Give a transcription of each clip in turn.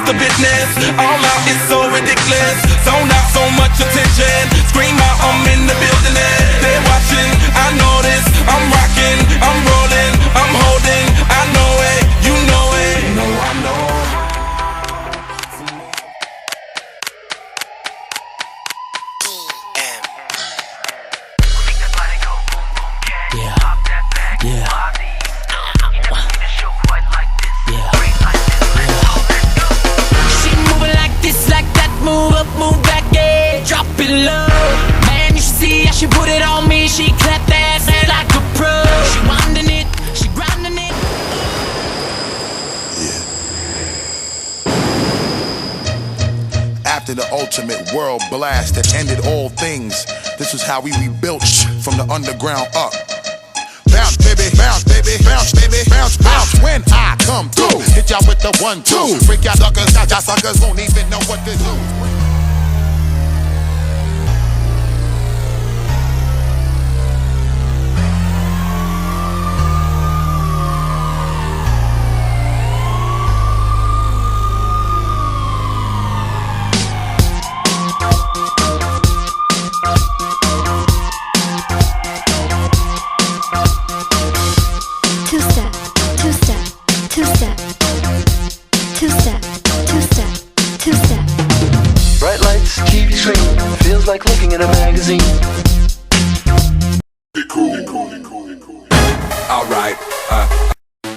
the business. All out is so ridiculous. Zone out, so much attention. Scream out, I'm in the building and they're watching. I know this, I'm rocking, I'm rolling, I'm holding. I know it, you know it. You know I know. Move up, move back, yeah, drop it low. Man, you should see how she put it on me. She clapped that ass like a pro. She winding it, she grinding it. Yeah. After the ultimate world blast that ended all things, this was how we rebuilt from the underground up. Bounce, baby, bounce, baby, bounce, baby, bounce, bounce. When I come through, hit y'all with the 1-2. Freak y'all suckers, y'all suckers won't even know what to do. Feels like looking in a magazine. Alright,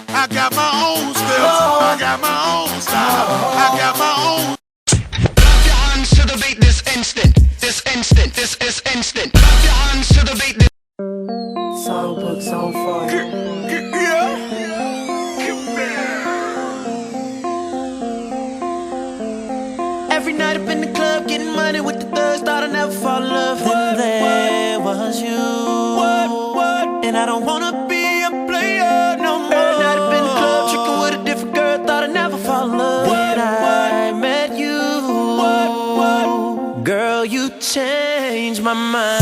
I got my own steps, I got my own style, I got my own. Clap your hands to the beat this instant, this instant, this is instant. Clap your hands to the beat this. Songbooks on fire. Every night up in the club, getting money with the thugs. Thought I'd never fall in love. And there was you. And I don't wanna be a player no more. Every night up in the club, tricking with a different girl. Thought I'd never fall in love. When I met you, girl, you changed my mind.